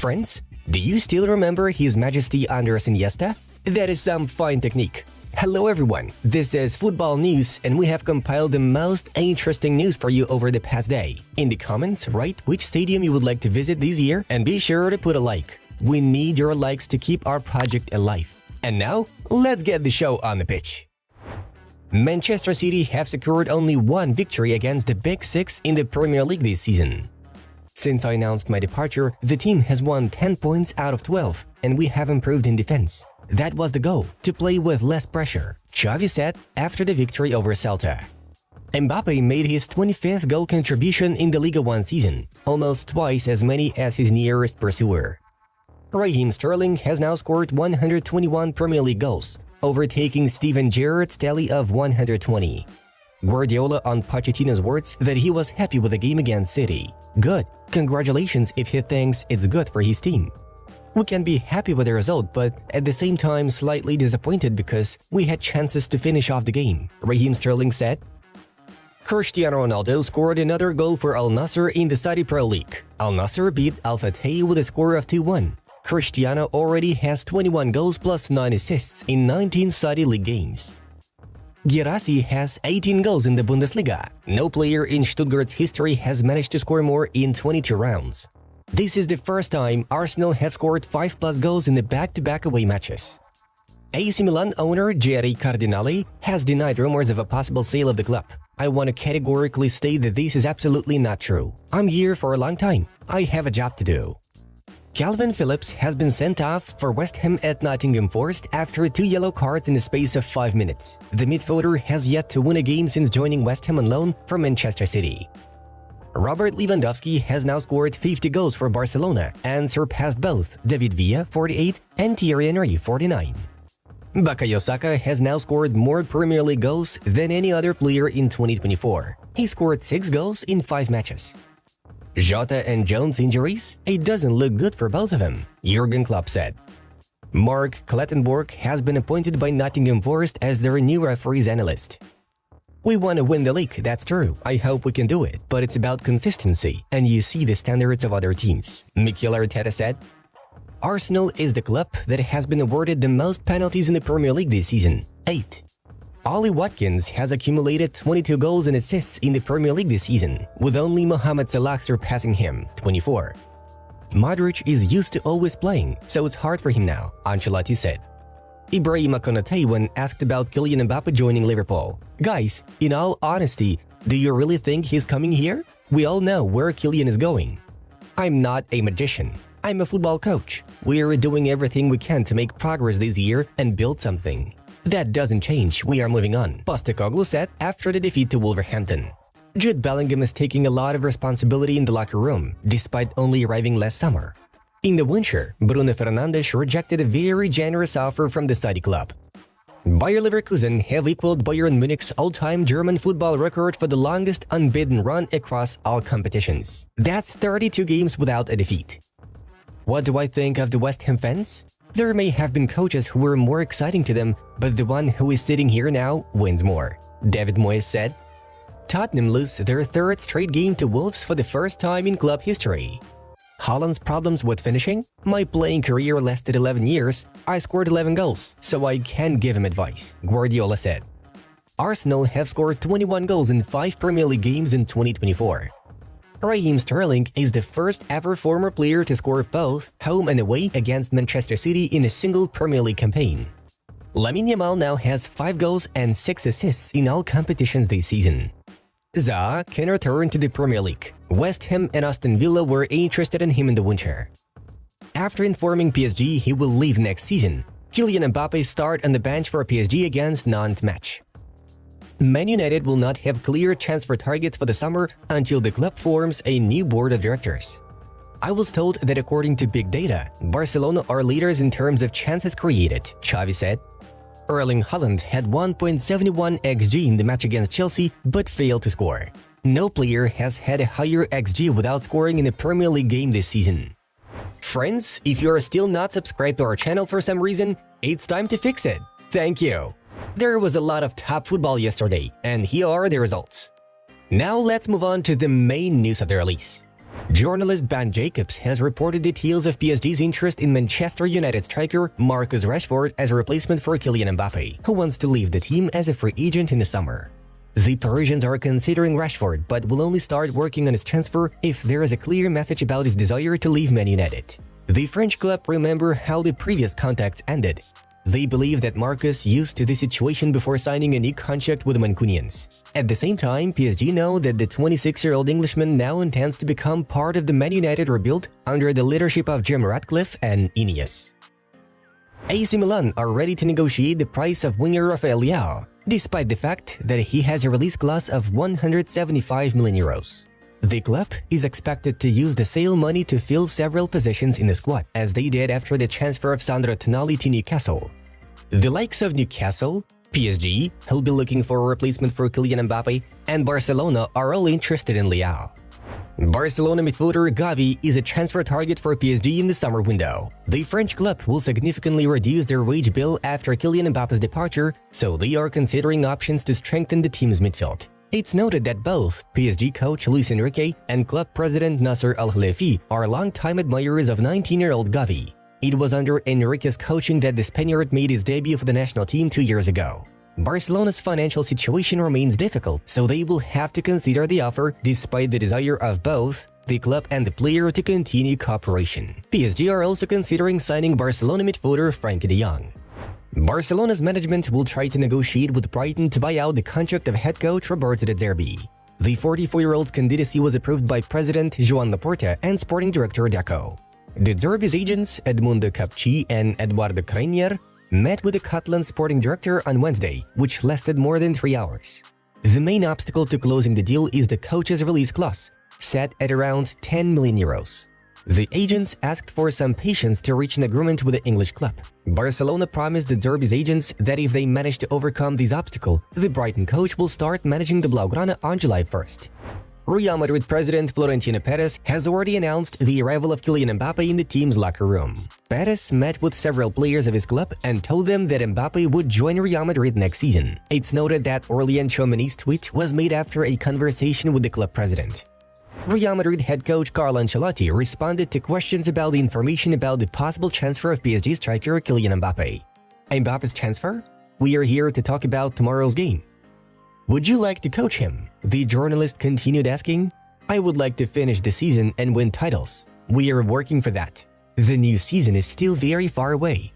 Friends, do you still remember His Majesty Andres Iniesta? That is some fine technique. Hello everyone, this is Football News and we have compiled the most interesting news for you over the past day. In the comments, write which stadium you would like to visit this year and be sure to put a like. We need your likes to keep our project alive. And now, let's get the show on the pitch. Manchester City have secured only one victory against the Big Six in the Premier League this season. Since I announced my departure, the team has won 10 points out of 12 and we have improved in defense. That was the goal, to play with less pressure, Xavi said after the victory over Celta. Mbappe made his 25th goal contribution in the Liga 1 season, almost twice as many as his nearest pursuer. Raheem Sterling has now scored 121 Premier League goals, overtaking Steven Gerrard's tally of 120. Guardiola on Pochettino's words that he was happy with the game against City. Good. Congratulations if he thinks it's good for his team. We can be happy with the result, but at the same time slightly disappointed because we had chances to finish off the game, Raheem Sterling said. Cristiano Ronaldo scored another goal for Al Nassr in the Saudi Pro League. Al Nassr beat Al Fateh with a score of 2-1. Cristiano already has 21 goals plus 9 assists in 19 Saudi League games. Guirassy has 18 goals in the Bundesliga. No player in Stuttgart's history has managed to score more in 22 rounds. This is the first time Arsenal have scored 5+ goals in the back-to-back away matches. AC Milan owner Jerry Cardinale has denied rumors of a possible sale of the club. I want to categorically state that this is absolutely not true. I'm here for a long time. I have a job to do. Calvin Phillips has been sent off for West Ham at Nottingham Forest after 2 yellow cards in the space of 5 minutes. The midfielder has yet to win a game since joining West Ham on loan from Manchester City. Robert Lewandowski has now scored 50 goals for Barcelona and surpassed both David Villa, 48, and Thierry Henry, 49. Bukayo Saka has now scored more Premier League goals than any other player in 2024. He scored 6 goals in 5 matches. Jota and Jones injuries? It doesn't look good for both of them, Jurgen Klopp said. Mark Clattenburg has been appointed by Nottingham Forest as their new referees analyst. We want to win the league, that's true. I hope we can do it, but it's about consistency, and you see the standards of other teams, Mikel Arteta said. Arsenal is the club that has been awarded the most penalties in the Premier League this season, 8. Ollie Watkins has accumulated 22 goals and assists in the Premier League this season, with only Mohamed Salah surpassing him, 24. Madrid is used to always playing, so it's hard for him now, Ancelotti said. Ibrahima Konate when asked about Kylian Mbappe joining Liverpool. Guys, in all honesty, do you really think he's coming here? We all know where Kylian is going. I'm not a magician. I'm a football coach. We're doing everything we can to make progress this year and build something. That doesn't change, we are moving on, Postecoglou said after the defeat to Wolverhampton. Jude Bellingham is taking a lot of responsibility in the locker room, despite only arriving last summer. In the winter, Bruno Fernandes rejected a very generous offer from the Saudi club. Bayer Leverkusen have equaled Bayern Munich's all-time German football record for the longest unbeaten run across all competitions. That's 32 games without a defeat. What do I think of the West Ham fans? There may have been coaches who were more exciting to them, but the one who is sitting here now wins more, David Moyes said. Tottenham lose their 3rd straight game to Wolves for the first time in club history. Haaland's problems with finishing? My playing career lasted 11 years, I scored 11 goals, so I can't give him advice, Guardiola said. Arsenal have scored 21 goals in 5 Premier League games in 2024. Raheem Sterling is the first ever former player to score both home and away against Manchester City in a single Premier League campaign. Lamine Yamal now has 5 goals and 6 assists in all competitions this season. Zaha can return to the Premier League. West Ham and Aston Villa were interested in him in the winter. After informing PSG he will leave next season, Kylian Mbappe start on the bench for PSG against Nantes match. Man United will not have clear transfer targets for the summer until the club forms a new board of directors. I was told that according to big data, Barcelona are leaders in terms of chances created, Xavi said. Erling Haaland had 1.71 xG in the match against Chelsea but failed to score. No player has had a higher xG without scoring in a Premier League game this season. Friends, if you are still not subscribed to our channel for some reason, it's time to fix it. Thank you. There was a lot of top football yesterday, and here are the results. Now let's move on to the main news of the release. Journalist Ben Jacobs has reported details of PSG's interest in Manchester United striker Marcus Rashford as a replacement for Kylian Mbappe, who wants to leave the team as a free agent in the summer. The Parisians are considering Rashford but will only start working on his transfer if there is a clear message about his desire to leave Man United. The French club remember how the previous contacts ended. They believe that Marcus used to the situation before signing a new contract with the Mancunians. At the same time, PSG know that the 26-year-old Englishman now intends to become part of the Man United rebuild under the leadership of Jim Ratcliffe and Ineos. AC Milan are ready to negotiate the price of winger Rafael Leao, despite the fact that he has a release clause of 175 million euros. The club is expected to use the sale money to fill several positions in the squad, as they did after the transfer of Sandro Tonali to Newcastle. The likes of Newcastle, PSG, who'll be looking for a replacement for Kylian Mbappe, and Barcelona are all interested in Leao. Barcelona midfielder Gavi is a transfer target for PSG in the summer window. The French club will significantly reduce their wage bill after Kylian Mbappe's departure, so they are considering options to strengthen the team's midfield. It's noted that both PSG coach Luis Enrique and club president Nasser Al-Khelaifi are longtime admirers of 19-year-old Gavi. It was under Enrique's coaching that the Spaniard made his debut for the national team 2 years ago. Barcelona's financial situation remains difficult, so they will have to consider the offer despite the desire of both the club and the player to continue cooperation. PSG are also considering signing Barcelona midfielder Frenkie de Jong. Barcelona's management will try to negotiate with Brighton to buy out the contract of head coach Roberto De Zerbi. The 44-year-old's candidacy was approved by President Joan Laporta and Sporting Director Deco. De Zerbi's agents Edmundo Capci and Eduardo Crenier met with the Catalan Sporting Director on Wednesday, which lasted more than 3 hours. The main obstacle to closing the deal is the coach's release clause, set at around 10 million euros. The agents asked for some patience to reach an agreement with the English club. Barcelona promised De Zerbi's agents that if they manage to overcome this obstacle, the Brighton coach will start managing the Blaugrana on July 1st. Real Madrid president Florentino Perez has already announced the arrival of Kylian Mbappe in the team's locker room. Perez met with several players of his club and told them that Mbappe would join Real Madrid next season. It's noted that Aurélien Tchouameni's tweet was made after a conversation with the club president. Real Madrid head coach Carlo Ancelotti responded to questions about the information about the possible transfer of PSG striker Kylian Mbappe. Mbappe's transfer? We are here to talk about tomorrow's game. Would you like to coach him? The journalist continued asking. I would like to finish the season and win titles. We are working for that. The new season is still very far away.